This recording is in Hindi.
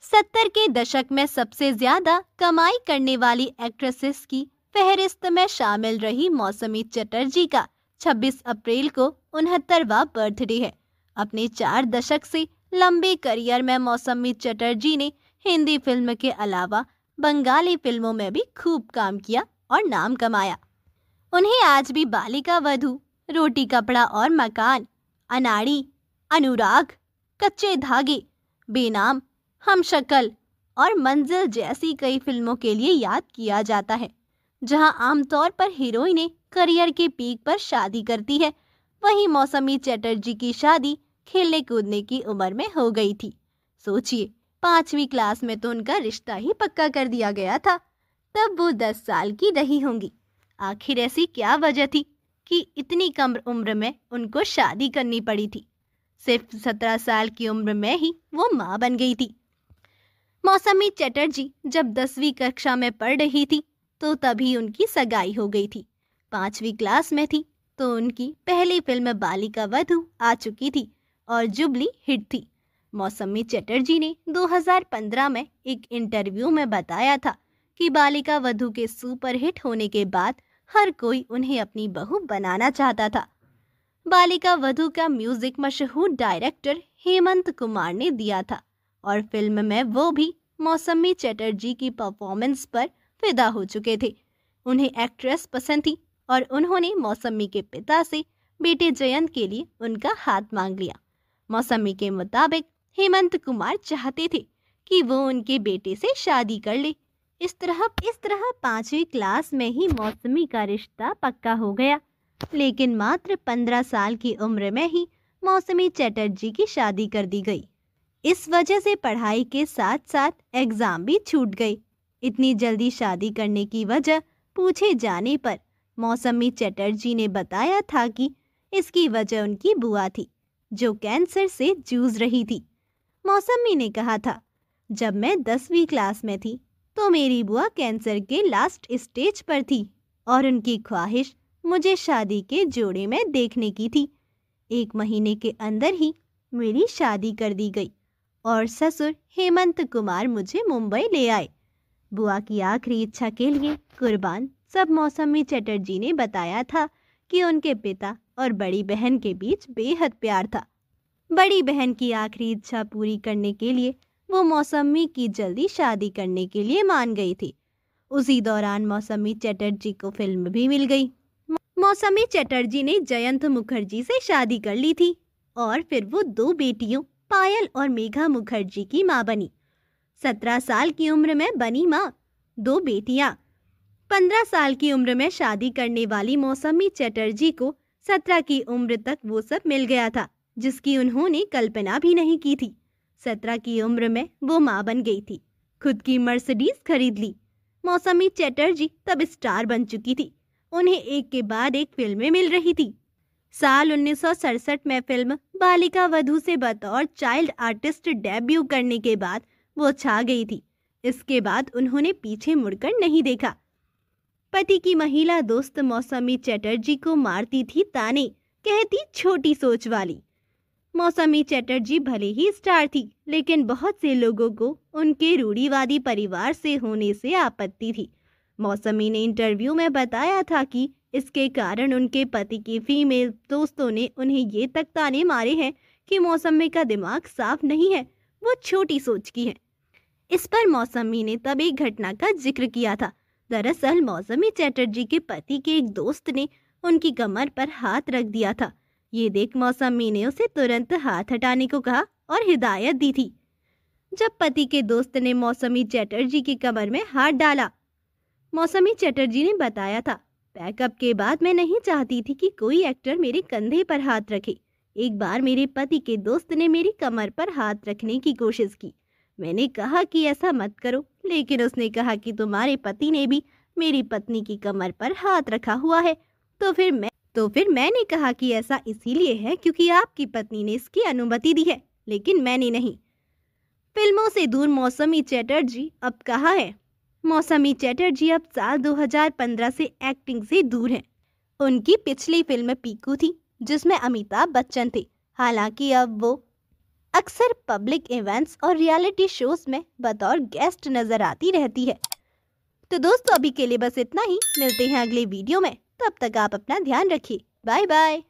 70 के दशक में सबसे ज्यादा कमाई करने वाली एक्ट्रेसेस की फहरिस्त में शामिल रही मौसमी चटर्जी का 26 अप्रैल को 69वां बर्थडे है। अपने 4 दशक से लंबे करियर में मौसमी चटर्जी ने हिंदी फिल्म के अलावा बंगाली फिल्मों में भी खूब काम किया और नाम कमाया। उन्हें आज भी बालिका वधू, रोटी कपड़ा और मकान, अनाड़ी, अनुराग, कच्चे धागे, बेनाम, हमशक्ल और मंजिल जैसी कई फिल्मों के लिए याद किया जाता है। जहां आमतौर पर हीरोइनें करियर के पीक पर शादी करती है, वहीं मौसमी चटर्जी की शादी खेलने कूदने की उम्र में हो गई थी। सोचिए, 5वीं क्लास में तो उनका रिश्ता ही पक्का कर दिया गया था। तब वो 10 साल की रही होंगी। आखिर ऐसी क्या वजह थी कि इतनी कम उम्र में उनको शादी करनी पड़ी थी? सिर्फ 17 साल की उम्र में ही वो माँ बन गई थी। मौसमी चटर्जी जब 10वीं कक्षा में पढ़ रही थी तो तभी उनकी सगाई हो गई थी। 5वीं क्लास में थी तो उनकी पहली फिल्म बालिका वधू आ चुकी थी और जुबली हिट थी। मौसमी चटर्जी ने 2015 में एक इंटरव्यू में बताया था कि बालिका वधू के सुपरहिट होने के बाद हर कोई उन्हें अपनी बहू बनाना चाहता था। बालिका वधू का म्यूजिक मशहूर डायरेक्टर हेमंत कुमार ने दिया था और फिल्म में वो भी मौसमी चटर्जी की परफॉर्मेंस पर फिदा हो चुके थे। उन्हें एक्ट्रेस पसंद थी और उन्होंने मौसमी के पिता से बेटे जयंत के लिए उनका हाथ मांग लिया। मौसमी के मुताबिक हेमंत कुमार चाहते थे कि वो उनके बेटे से शादी कर ले। इस तरह 5वीं क्लास में ही मौसमी का रिश्ता पक्का हो गया। लेकिन मात्र 15 साल की उम्र में ही मौसमी चटर्जी की शादी कर दी गई। इस वजह से पढ़ाई के साथ साथ एग्जाम भी छूट गए। इतनी जल्दी शादी करने की वजह पूछे जाने पर मौसमी चटर्जी ने बताया था कि इसकी वजह उनकी बुआ थी, जो कैंसर से जूझ रही थी। मौसमी ने कहा था, जब मैं 10वीं क्लास में थी तो मेरी बुआ कैंसर के लास्ट स्टेज पर थी और उनकी ख्वाहिश मुझे शादी के जोड़े में देखने की थी। 1 महीने के अंदर ही मेरी शादी कर दी गई और ससुर हेमंत कुमार मुझे मुंबई ले आए। बुआ की आखिरी इच्छा के लिए कुर्बान सब मौसमी चटर्जी ने बताया था कि उनके पिता और बड़ी बहन के बीच बेहद प्यार था। बड़ी बहन की आखिरी इच्छा पूरी करने के लिए वो मौसमी की जल्दी शादी करने के लिए मान गई थी। उसी दौरान मौसमी चटर्जी को फिल्म भी मिल गई। मौसमी चटर्जी ने जयंत मुखर्जी से शादी कर ली थी और फिर वो 2 बेटियों पायल और मेघा मुखर्जी की मां बनी। 17 साल की उम्र में बनी मां, 2 बेटियां। 15 साल की उम्र में शादी करने वाली मौसमी चटर्जी को 17 की उम्र तक वो सब मिल गया था जिसकी उन्होंने कल्पना भी नहीं की थी। 17 की उम्र में वो मां बन गई थी। खुद की मर्सिडीज खरीद ली। मौसमी चटर्जी तब स्टार बन चुकी थी। उन्हें एक के बाद एक फिल्में मिल रही थी। साल 1967 में फिल्म बालिका वधू से बतौर चाइल्ड आर्टिस्ट डेब्यू करने के बाद वो छा गई थी। इसके बाद उन्होंने पीछे मुड़कर नहीं देखा। पति की महिला दोस्त मौसमी चटर्जी को मारती थी ताने, कहती छोटी सोच वाली। मौसमी चटर्जी भले ही स्टार थी, लेकिन बहुत से लोगों को उनके रूढ़िवादी परिवार से होने से आपत्ति थी। मौसमी ने इंटरव्यू में बताया था कि इसके कारण उनके पति की फीमेल दोस्तों ने उन्हें ये तक ताने मारे हैं कि मौसमी का दिमाग साफ नहीं है, वो छोटी सोच की है। इस पर मौसमी ने तब एक घटना का जिक्र किया था। दरअसल मौसमी चटर्जी के पति के एक दोस्त ने उनकी कमर पर हाथ रख दिया था। ये देख मौसमी ने उसे तुरंत हाथ हटाने को कहा और हिदायत दी थी। जब पति के दोस्त ने मौसमी चटर्जी की कमर में हाथ डाला, मौसमी चटर्जी ने बताया था, पैकअप के बाद मैं नहीं चाहती थी कि कोई एक्टर मेरे कंधे पर हाथ रखे। एक बार मेरे पति के दोस्त ने मेरी कमर पर हाथ रखने की कोशिश की। मैंने कहा कि ऐसा मत करो, लेकिन उसने कहा कि तुम्हारे पति ने भी मेरी पत्नी की कमर पर हाथ रखा हुआ है। तो फिर मैंने कहा कि ऐसा इसीलिए है क्योंकि आपकी पत्नी ने इसकी अनुमति दी है, लेकिन मैंने नहीं। फिल्मों से दूर मौसमी चटर्जी अब कहाँ है? मौसमी चटर्जी अब साल 2015 से एक्टिंग से दूर हैं। उनकी पिछली फिल्म पीकू थी जिसमें अमिताभ बच्चन थे। हालांकि अब वो अक्सर पब्लिक इवेंट्स और रियलिटी शोज में बतौर गेस्ट नजर आती रहती है। तो दोस्तों अभी के लिए बस इतना ही, मिलते हैं अगले वीडियो में। तब तक आप अपना ध्यान रखिए। Bye bye.